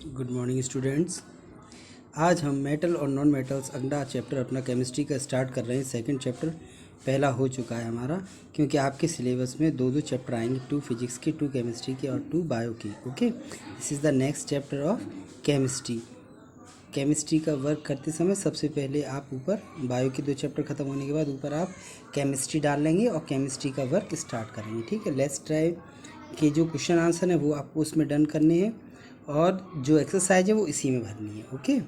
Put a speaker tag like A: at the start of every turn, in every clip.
A: Good morning students. आज हम metal और नॉन मेटल्स अगला चैप्टर अपना केमिस्ट्री का स्टार्ट कर रहे हैं। सेकंड चैप्टर पहला हो चुका है हमारा, क्योंकि आपके सिलेबस में दो चैप्टर आएंगे, 2 फिजिक्स के, 2 केमिस्ट्री के और 2 बायो के। Okay, this is the next chapter of chemistry. Chemistry का वर्क करते समय सबसे पहले आप ऊपर बायो के 2 चैप्टर ख़त्म होने के बाद ऊपर आप केमिस्ट्री डाल लेंगे और केमिस्ट्री का वर्क स्टार्ट करेंगे। ठीक है, लेट्स ट्राई के जो क्वेश्चन आंसर है वो आपको उसमें डन करने हैं और जो एक्सरसाइज है वो इसी में भरनी है। ओके,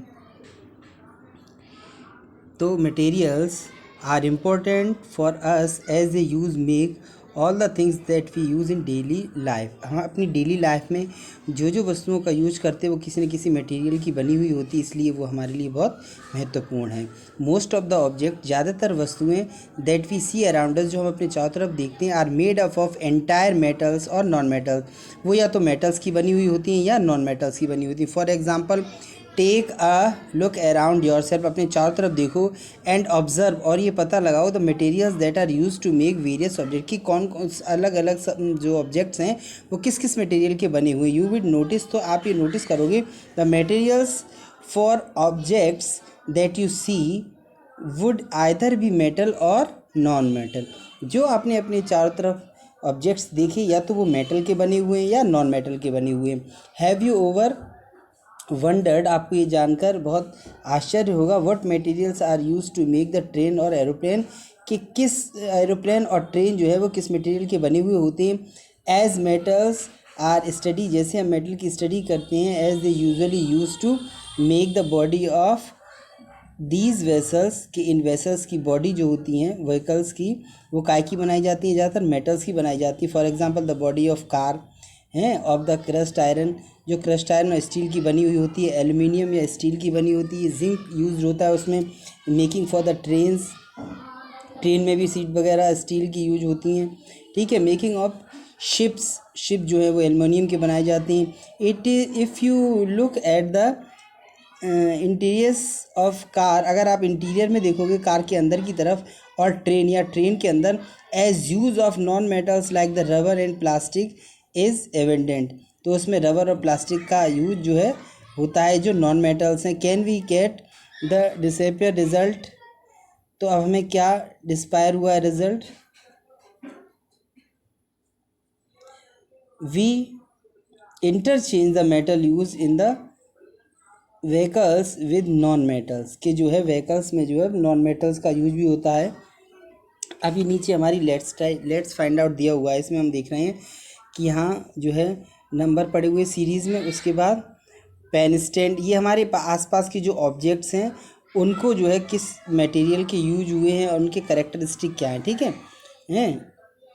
A: तो materials are important for us as they use make all the things that we use in daily life. हम अपनी डेली लाइफ में जो वस्तुओं का यूज करते हैं वो किसी न किसी मटेरियल की बनी हुई होती है, इसलिए वो हमारे लिए बहुत महत्वपूर्ण है। मोस्ट ऑफ द ऑब्जेक्ट, ज़्यादातर वस्तुएं that we see around us, जो हम अपने चारों तरफ देखते हैं, are made up of entire metals और नॉन मेटल्स। वो या तो मेटल्स की बनी हुई होती हैं या नॉन मेटल्स की बनी होती हैं। For example, take a look around yourself, अपने चारों तरफ देखो, एंड ऑब्जर्व, और ये पता लगाओ the materials that are use to make various object, कि कौन कौन अलग अलग जो ऑब्जेक्ट्स हैं वो किस किस मटेरियल के बने हुए। यू विल नोटिस, तो आप ये नोटिस करोगे, the materials for objects that you see would either be metal और नॉन मेटल। जो आपने अपने चारों तरफ ऑब्जेक्ट्स देखे, या तो वो मेटल के बने हुए हैं या नॉन मेटल के बने हुए हैं। हैव यू ओवर वंडर्ड, आपको ये जानकर बहुत आश्चर्य होगा, what materials are use to make the train और एरोप्लेन, कि किस एरोप्लेन और ट्रेन जो है वो किस मटेरियल के बने हुए होते हैं। एज मेटल्स आर स्टडी, जैसे हम मेटल की स्टडी करते हैं, as they usually use to make the body of these vessels, कि इन वेसल्स की बॉडी जो होती हैं व्हीकल्स की, वो काय की बनाई जाती हैं, ज़्यादातर मेटल्स की बनाई जाती है। For example, the body of car हैं, ऑफ द क्रस्ट आयरन, जो क्रस्ट आयरन और स्टील की बनी हुई होती है, एल्युमिनियम या स्टील की बनी होती है। जिंक यूज होता है उसमें, making for the trains, train में भी सीट वगैरह स्टील की यूज होती हैं। ठीक है, मेकिंग ऑफ शिप्स, शिप जो है वो एल्युमिनियम के बनाए जाते हैं। It if you look at the interiors of car, अगर आप इंटीरियर में देखोगे कार के अंदर की तरफ, और ट्रेन या ट्रेन के अंदर, as use of non metals like the rubber and plastic is evident, तो उसमें रबर और प्लास्टिक का यूज जो है होता है जो नॉन मेटल्स हैं। Can we get the disappear result, तो अब हमें क्या डिस्पायर हुआ है result, we interchange the metal use in the vehicles with non metals, के जो है व्हीकल्स में जो है नॉन मेटल्स का यूज भी होता है। अभी नीचे हमारी लेट्स फाइंड आउट दिया हुआ है, इसमें हम देख रहे हैं कि यहाँ जो है नंबर पड़े हुए सीरीज़ में, उसके बाद पेन स्टैंड, ये हमारे आसपास की जो ऑब्जेक्ट्स हैं उनको जो है किस मटेरियल के यूज हुए हैं और उनके करेक्टरिस्टिक क्या हैं। ठीक है हैं,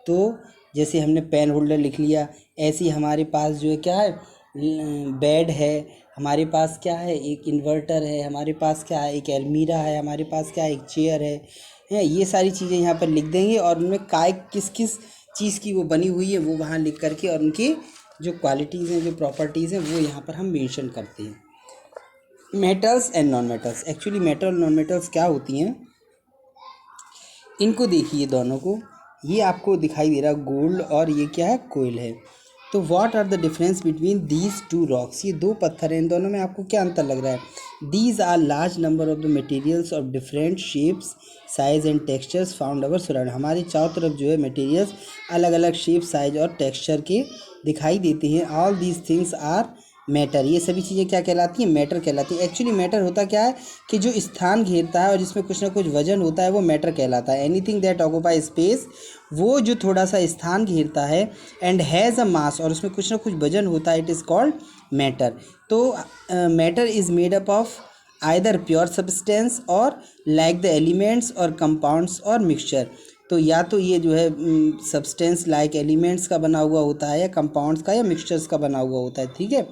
A: तो जैसे हमने पेन होल्डर लिख लिया, ऐसे ही हमारे पास जो है क्या है, बेड है, हमारे पास क्या है, एक इन्वर्टर है, हमारे पास क्या है, एक अलमीरा है, हमारे पास क्या है, एक चेयर है। ये सारी चीज़ें यहाँ पर लिख देंगे और उनमें काय किस किस चीज़ की वो बनी हुई है वो वहाँ लिख करके, और उनकी जो क्वालिटीज़ हैं, जो प्रॉपर्टीज़ हैं, वो यहाँ पर हम मेंशन करते हैं। Metals and non metals, actually metal और नॉन मेटल्स क्या होती हैं, इनको देखिए दोनों को, ये आपको दिखाई दे रहा है गोल्ड और ये क्या है, कोयल है। तो what are the difference between these two rocks, ये दो पत्थर हैं, इन दोनों में आपको क्या अंतर लग रहा है। These are large number of the materials of different shapes, size and textures found our surround, हमारी चारों तरफ जो है मटेरियल्स अलग अलग शेप, साइज और टेक्सचर के दिखाई देते हैं। All these things are matter, ये सभी चीज़ें क्या कहलाती हैं, मैटर कहलाती हैं। एक्चुअली मैटर होता क्या है कि जो स्थान घेरता है और जिसमें कुछ ना कुछ वजन होता है वो मैटर कहलाता है। एनीथिंग दैट ऑक्यूपाई स्पेस, वो जो थोड़ा सा स्थान घेरता है, एंड हैज़ अ मास, और उसमें कुछ ना कुछ वजन होता है, इट इज़ कॉल्ड मैटर। तो matter is made up of either pure substance और लाइक द एलिमेंट्स और कंपाउंड्स और मिक्सचर, तो या तो ये जो है सब्सटेंस लाइक एलिमेंट्स का बना हुआ होता है, या कंपाउंड्स का या मिक्सचर्स का बना हुआ होता है। ठीक है,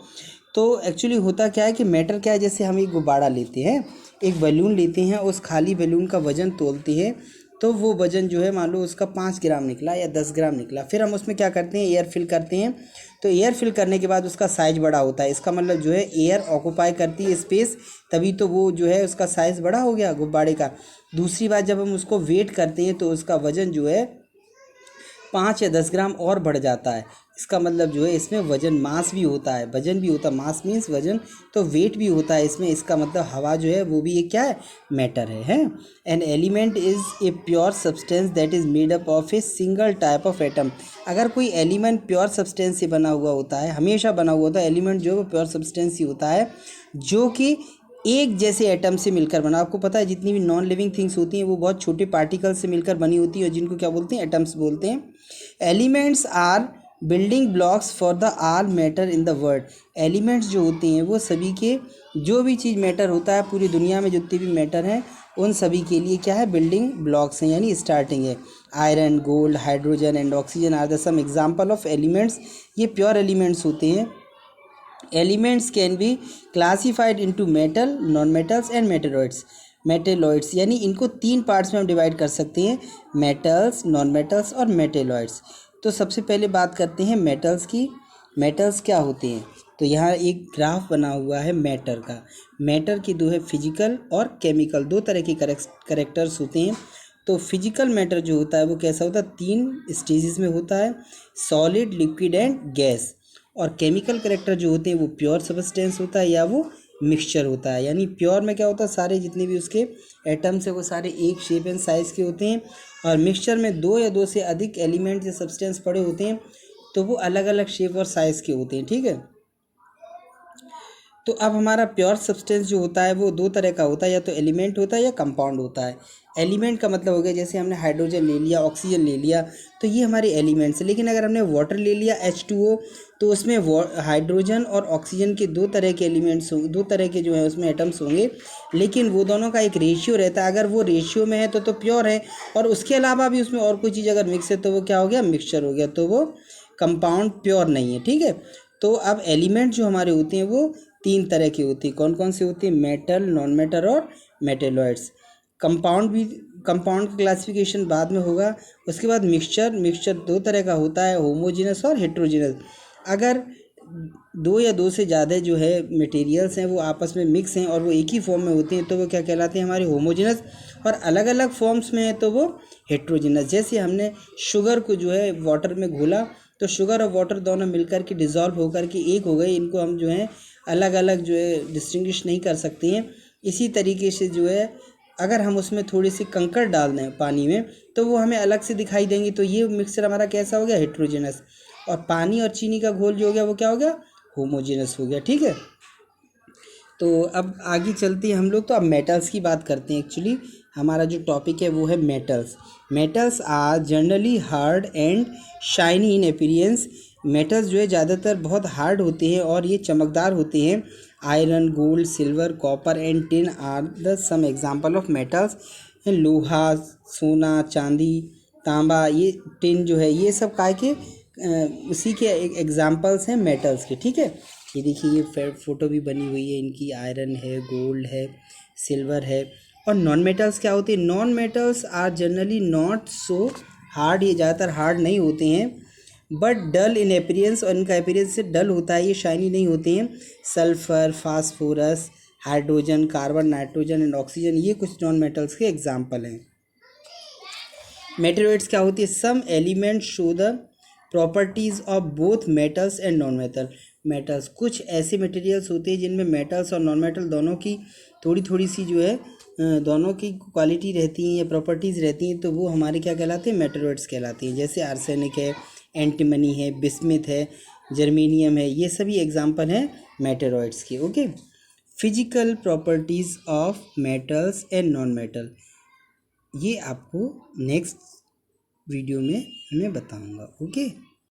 A: तो एक्चुअली होता क्या है कि मैटर क्या है, जैसे हम एक गुब्बारा लेते हैं, एक बैलून लेते हैं, उस खाली बैलून का वज़न तोलते हैं, तो वो वज़न जो है मान लो उसका 5 ग्राम निकला या 10 ग्राम निकला, फिर हम उसमें क्या करते हैं, एयर फिल करते हैं, तो एयर फिल करने के बाद उसका साइज़ बड़ा होता है, इसका मतलब जो है एयर ऑक्यूपाई करती है स्पेस, तभी तो वो जो है उसका साइज़ बड़ा हो गया गुब्बारे का। दूसरी बात, जब हम उसको वेट करते हैं तो उसका वज़न जो है 5 या 10 ग्राम और बढ़ जाता है। इसका मतलब जो है इसमें वजन मास भी होता है, वजन भी होता है, मास मीन्स वजन, तो वेट भी होता है इसमें। इसका मतलब हवा जो है वो भी एक क्या है, मैटर है। An element is a pure substance that is made up of a single type of atom. अगर कोई एलिमेंट प्योर सब्सटेंस से बना हुआ होता है, हमेशा बना हुआ होता है, एलिमेंट जो है वो प्योर सब्सटेंस ही होता है जो कि एक जैसे एटम से मिलकर बना। आपको पता है जितनी भी नॉन लिविंग थिंग्स होती हैं वो बहुत छोटे पार्टिकल से मिलकर बनी होती है, जिनको क्या बोलते हैं, एटम्स बोलते हैं। Elements are building blocks for the all matter in the world. Elements जो होते हैं वो सभी के, जो भी चीज़ मैटर होता है पूरी दुनिया में जितने भी मैटर हैं उन सभी के लिए क्या है, बिल्डिंग ब्लॉक्स हैं, यानी स्टार्टिंग है। Iron, gold, hydrogen and oxygen are the some example of elements. ये प्योर एलिमेंट्स होते हैं। Elements can be classified into metal, non metals and metalloids. Metalloids यानी इनको 3 पार्ट्स में हम डिवाइड कर सकते हैं, मेटल्स, नॉन मेटल्स और मेटेलॉइड्स। तो सबसे पहले बात करते हैं मेटल्स की। मेटल्स क्या होते हैं, तो यहाँ एक ग्राफ बना हुआ है मैटर का। मैटर की दो है, फिजिकल और केमिकल, 2 तरह के करेक्टर्स होते हैं। तो फिजिकल मैटर जो होता है वो कैसा होता है, 3 स्टेजेस में होता है, सॉलिड, लिक्विड एंड गैस। और केमिकल करेक्टर जो होते हैं वो प्योर सब्सटेंस होता है या वो मिक्सचर होता है। यानी प्योर में क्या होता है, सारे जितने भी उसके एटम्स है वो सारे एक शेप एंड साइज़ के होते हैं। और मिक्सचर में 2 या 2 से अधिक एलिमेंट या सब्सटेंस पड़े होते हैं तो वो अलग अलग शेप और साइज़ के होते हैं, ठीक है। तो अब हमारा प्योर सब्सटेंस जो होता है वो 2 तरह का होता है, या तो एलिमेंट होता है या कंपाउंड होता है। एलिमेंट का मतलब हो गया जैसे हमने हाइड्रोजन ले लिया, ऑक्सीजन ले लिया, तो ये हमारे एलिमेंट्स हैं। लेकिन अगर हमने वाटर ले लिया, H2O, तो उसमें हाइड्रोजन और ऑक्सीजन के 2 तरह के एलिमेंट्स होंगे, 2 तरह के जो है उसमें एटम्स होंगे, लेकिन वो दोनों का एक रेशियो रहता है। अगर वो रेशियो में है तो प्योर है, और उसके अलावा भी उसमें और कोई चीज़ अगर मिक्स है तो वो क्या हो गया, मिक्सचर हो गया, तो वो कंपाउंड प्योर नहीं है, ठीक है। तो अब एलिमेंट जो हमारे होते हैं वो 3 तरह के होते हैं। कौन कौन से होते हैं, मेटल, नॉन मेटल और मेटेलॉइड्स। कंपाउंड भी, कंपाउंड का क्लासिफिकेशन बाद में होगा। उसके बाद मिक्सचर, मिक्सचर 2 तरह का होता है, होमोजेनस और हेट्रोजेनस। अगर 2 या 2 से ज़्यादा जो है मटेरियल्स हैं वो आपस में मिक्स हैं और वो एक ही फॉर्म में होते हैं तो वो क्या कहलाते हैं, हमारे होमोजेनस। और अलग अलग फॉर्म्स में है तो वो हेट्रोजेनस। जैसे हमने शुगर को जो है वाटर में घोला तो शुगर और वाटर दोनों मिलकर के डिज़ोल्व होकर के एक हो गए, इनको हम जो है अलग अलग जो है डिस्टिंग्विश नहीं कर सकते हैं। इसी तरीके से जो है अगर हम उसमें थोड़ी सी कंकड़ डाल दें पानी में तो वो हमें अलग से दिखाई देंगी, तो ये मिक्सचर हमारा कैसा हो गया, हेट्रोजेनस। और पानी और चीनी का घोल जो हो गया वो क्या हो गया, होमोजेनस हो गया, ठीक है। तो अब आगे चलते हैं हम लोग, तो अब मेटल्स की बात करते हैं। एक्चुअली हमारा जो टॉपिक है वो है metals. Metals are generally hard and shiny in appearance. Metals जो है ज़्यादातर बहुत हार्ड होते हैं और ये चमकदार होते हैं। Iron, gold, silver, copper and tin are the some example of metals. लोहा, सोना, चांदी, तांबा, ये टिन जो है ये सब काय के उसी के एग्जांपल्स हैं मेटल्स के, ठीक है। ये देखिए ये फ़ोटो भी बनी हुई है इनकी, आयरन है, गोल्ड है, सिल्वर है। और नॉन मेटल्स क्या होते हैं, non metals are generally not so hard, ये ज़्यादातर हार्ड नहीं होते हैं, बट डल इन अपीयरेंस, और इनका अपीयरेंस से डल होता है, ये शाइनी नहीं होते हैं। Sulphur, phosphorus, hydrogen, carbon, nitrogen and oxygen, ये कुछ नॉन मेटल्स के एग्जाम्पल हैं। मेटेरियल्स क्या होती है, some element show the properties of both metals and non metal. Metals, कुछ ऐसे मटेरियल्स होते हैं जिनमें मेटल्स और नॉन मेटल दोनों की थोड़ी थोड़ी सी जो है दोनों की क्वालिटी रहती हैं या प्रॉपर्टीज़ रहती हैं, तो वो हमारे क्या कहलाते हैं, मेटेरियल्स कहलाती हैं। जैसे आर्सेनिक है, एंटीमनी है, बिस्मिथ है, जर्मेनियम है, ये सभी एग्जांपल हैं मेटेरॉइड्स के, okay. Physical properties of metals and non metal, ये आपको नेक्स्ट वीडियो में मैं बताऊंगा, ओके।